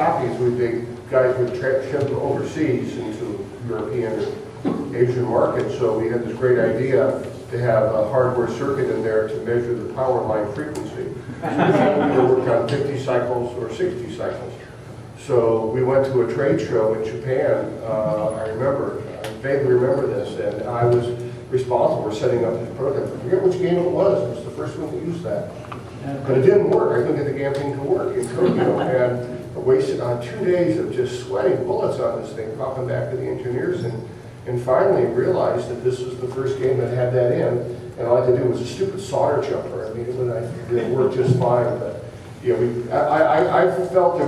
copies, guys would ship overseas into European and Asian markets, so we had this great idea to have a hardware circuit in there to measure the power line frequency. We worked on 50 cycles or 60 cycles. So we went to a trade show in Japan, I vaguely remember this, and I was responsible for setting up this prototype. I forget which game it was the first one to use that. But it didn't work. I couldn't get the damn thing to work in Tokyo, and I wasted 2 days of just sweating bullets on this thing, popping back to the engineers, and finally realized that this was the first game that had that in, and all I had to do was a stupid solder jumper. I mean, it worked just fine, but you know, I felt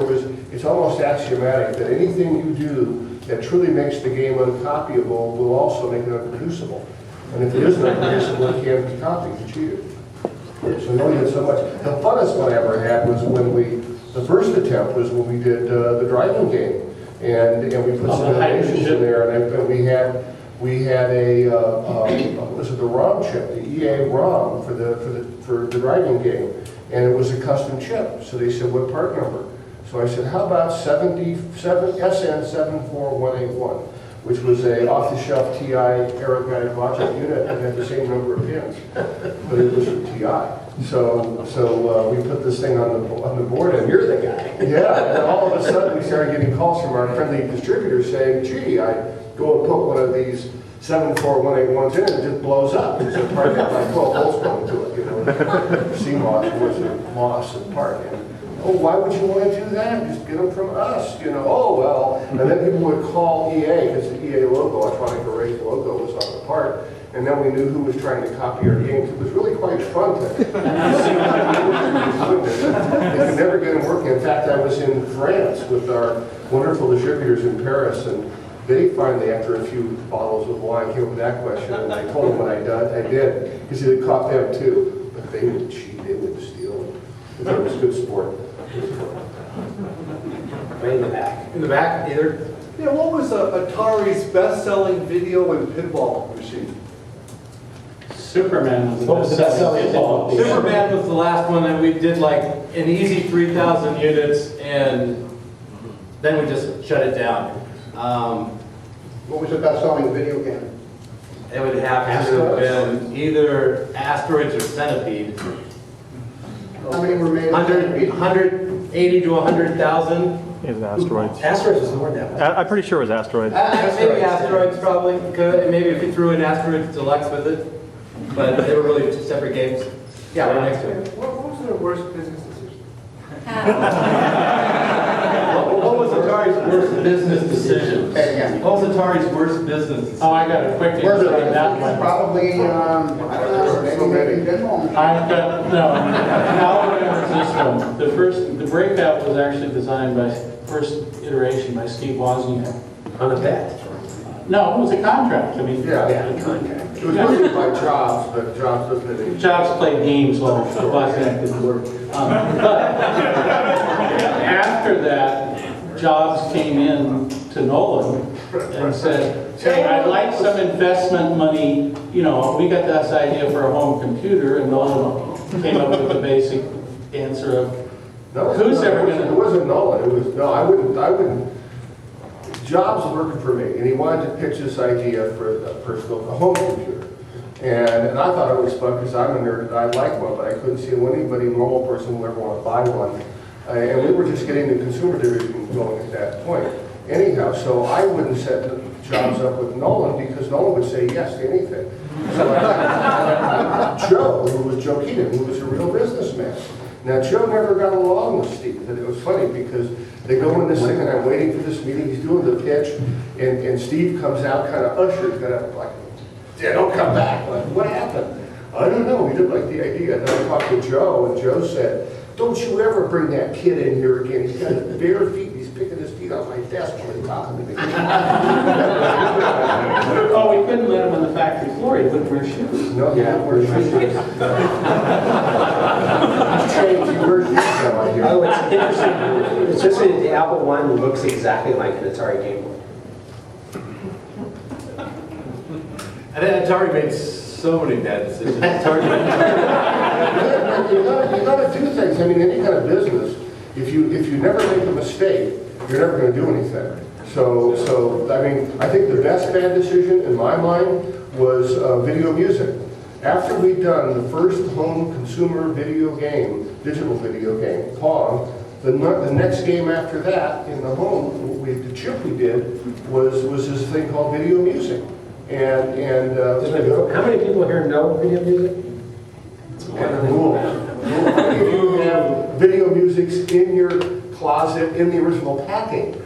it's almost axiomatic that anything you do that truly makes the game uncopyable will also make it unproducible. And if it isn't unproducible, it can't be copied, you cheated. So we only did so much. The funnest one I ever had was the first attempt was when we did the driving game. And we put some innovations in there, and we had the ROM chip, the EA ROM for the driving game, and it was a custom chip. So they said, what part number? So I said, how about SN74181, which was a off-the-shelf TI arithmetic logic unit and had the same number of pins, but it was from TI. So we put this thing on the board, and you're the guy. Yeah, and all of a sudden we started getting calls from our friendly distributors saying, gee, I go and put one of these 74181s in and it just blows up. It's a part that like 12 volts going to it, you know. CMOS was a loss of part. Oh, why would you want to do that? Just get them from us, you know. Oh, well. And then people would call EA, because the EA logo, Electronic Arrays logo, was on the part. And then we knew who was trying to copy our games. It was really quite fun to see how they could never get them working. In fact, I was in France with our wonderful distributors in Paris, and they finally, after a few bottles of wine, came up with that question, and I told them what I did. Because it caught them too. But they would cheat, they would steal. It was good sport. Way in the back. In the back, either. Yeah, what was Atari's best-selling video and pinball machine? Superman was What was the best-selling pinball? Superman was the last one, and we did like an easy 3,000 units, and then we just shut it down. What was the best-selling video game? It would have to have been either Asteroids or Centipede. How many were made? 180 to 100,000. It was Asteroids. Asteroids was more than that. I'm pretty sure it was Asteroids. Maybe Asteroids probably, and maybe if you threw in Asteroids Deluxe with it. But they were really two separate games. Yeah, right next to it. What was their worst business decision? What was Atari's worst business decision? What was Atari's worst business decision? Oh, I got a quick answer on that one. Probably, I don't know, maybe pinball. I've got, no, I'll remember this one. The breakout was actually designed by, first iteration by Steve Wozniak. On a bet. No, it was a contract. I mean, Yeah, contract. it was mostly by Jobs, but Jobs doesn't have any. Jobs played games while Wozniak didn't work. But after that, Jobs came in to Nolan and said, hey, I'd like some investment money. You know, we got this idea for a home computer, and Nolan came up with the basic answer of, who's ever going to... It wasn't Nolan. It was, no, I wouldn't. Jobs was working for me, and he wanted to pitch this idea for a home computer. And I thought it was fun because I'm a nerd and I'd like one, but I couldn't see anybody, normal person, would ever want to buy one. And we were just getting the consumer division going at that point. Anyhow, so I wouldn't set Jobs up with Nolan because Nolan would say yes to anything. So I had Joe, who was Joe Keenan, who was a real businessman. Now, Joe never got along with Steve, and it was funny because they go in this thing, and I'm waiting for this meeting, he's doing the pitch, and Steve comes out kind of ushered, kind of like, yeah, don't come back. Like, what happened? I don't know, we didn't like the idea. And then I talked to Joe, and Joe said, don't you ever bring that kid in here again. He's got his bare feet, he's picking his feet off my desk when he's talking to me. Oh, we couldn't let him on the factory floor, he wouldn't wear shoes. No, he didn't wear shoes. Change, he wears shoes now, I hear. Oh, it's interesting. It's just that the Apple I looks exactly like an Atari Game Boy. And then Atari made so many bad decisions. You gotta do things. I mean, any kind of business, if you never make a mistake, you're never going to do anything. So I mean, I think the best bad decision in my mind was video music. After we'd done the first home consumer video game, digital video game, Pong, the next game after that in the home, the chip we did was this thing called video music. And How many people here know video music? rules. How many of you have video music in your closet in the original packing?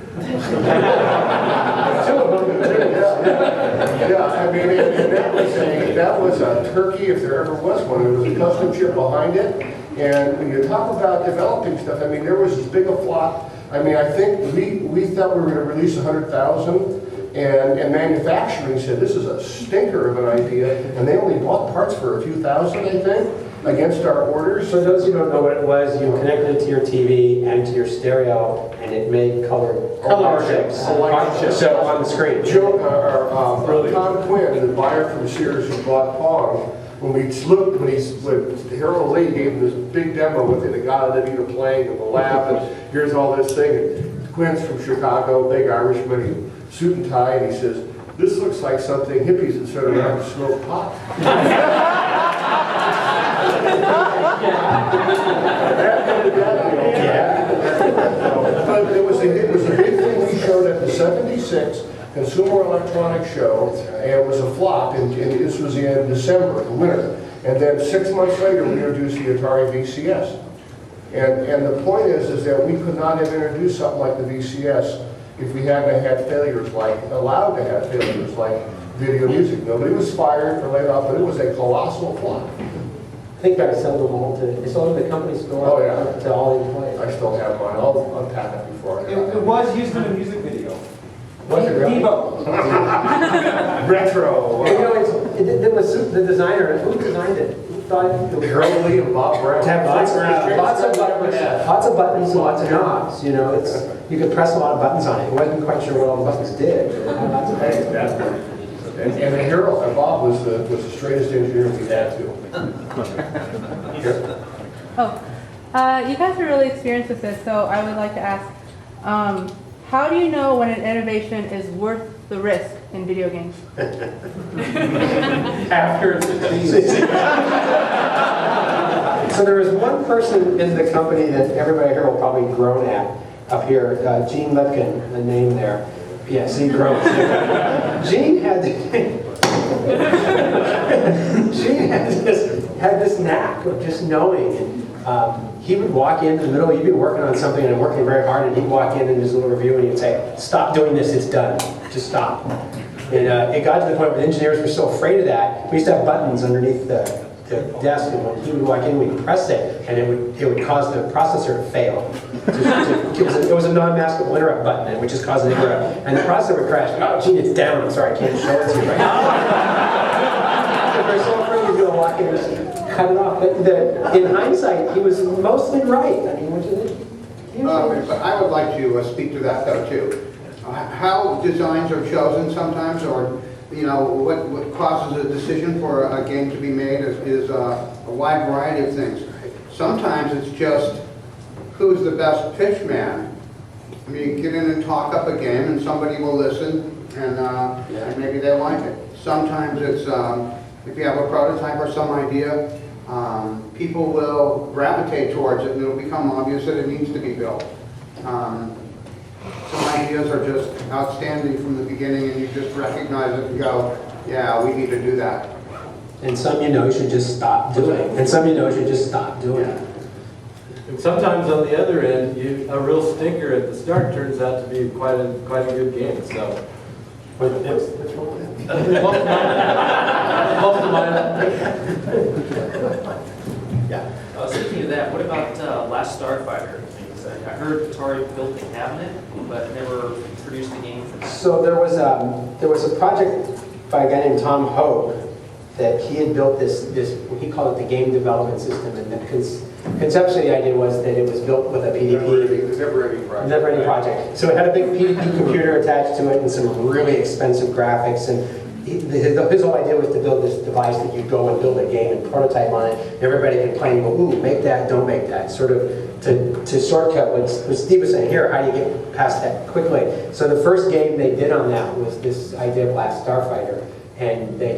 Yeah, I mean, and that was a turkey, if there ever was one. There was a custom chip behind it. And when you talk about developing stuff, I mean, there was as big a flop. I mean, I think we thought we were going to release 100,000, and manufacturing said this is a stinker of an idea, and they only bought parts for a few thousand, I think, against our orders. For those who don't know what it was, you connected it to your TV and to your stereo, and it made color chips. So on the screen. Tom Quinn, the buyer from Sears who bought Pong, when Harold Lee gave him this big demo with it, a guy that either playing in the lab, and here's all this thing, and Quinn's from Chicago, big Irishman, he suit and tie, and he says, "This looks like something hippies that sit around and smoke pot." But it was a big thing we showed at the '76 Consumer Electronics Show, and it was a flop, and this was in December, the winter. And then 6 months later, we introduced the Atari VCS. And the point is that we could not have introduced something like the VCS if we hadn't had failures allowed to have failures like video music. Nobody was fired or laid off, but it was a colossal flop. I think I sold them all to, they sold them to the company store. Oh, yeah. To all the employees. I still have mine. I'll unpack it before I It was used in a music video. Was it really? Devo. Retro. You know, it was the designer, who designed it? Who thought it Harold Lee and Bob Brown. to have lots of buttons, lots of knobs, you know, you could press a lot of buttons on it. I wasn't quite sure what all the buttons did. But it had lots of buttons. And Harold and Bob was the straightest engineer we had too. You guys are really experienced with this, so I would like to ask, how do you know when an innovation is worth the risk in video games? After it succeeds. So there was one person in the company that everybody here will probably groan at up here, Gene Lipkin, the name there. Yes, he groans. Gene had this knack of just knowing. He would walk in the middle, he'd be working on something and working very hard, and he'd walk in his little review and he'd say, "Stop doing this, it's done. Just stop." And it got to the point where the engineers were so afraid of that. We used to have buttons underneath the desk, and when he would walk in, we'd press it, and it would cause the processor to fail. It was a non-maskable interrupt button, and it would just cause an interrupt. And the processor would crash. "Oh, gee, it's down. I'm sorry, I can't show it to you right now." They're so afraid you're going to walk in and just cut it off. But in hindsight, he was mostly right. I mean, which is But I would like to speak to that though too. How designs are chosen sometimes, or what causes a decision for a game to be made is a wide variety of things. Sometimes it's just who's the best pitch man. I mean, you get in and talk up a game and somebody will listen and maybe they like it. Sometimes it's if you have a prototype or some idea, people will gravitate towards it and it'll become obvious that it needs to be built. Some ideas are just outstanding from the beginning and you just recognize it and go, yeah, we need to do that. And some you should just stop doing. And some you should just stop doing. And sometimes on the other end, a real stinker at the start turns out to be quite a good game. So, What's wrong with that? most of mine. Yeah. I was thinking of that. What about Last Starfighter? I heard Atari built the cabinet, but never produced a game for that. So there was a project by a guy named Tom Hogue that he had built this he called it the game development system, and conceptually the idea was that it was built with a PDP. Never any project. So it had a big PDP computer attached to it and some really expensive graphics, and his whole idea was to build this device that you'd go and build a game and prototype on it. Everybody could play and go, ooh, make that, don't make that. Sort of to shortcut what Steve was saying here, how do you get past that quickly? So the first game they did on that was this idea of Last Starfighter, and they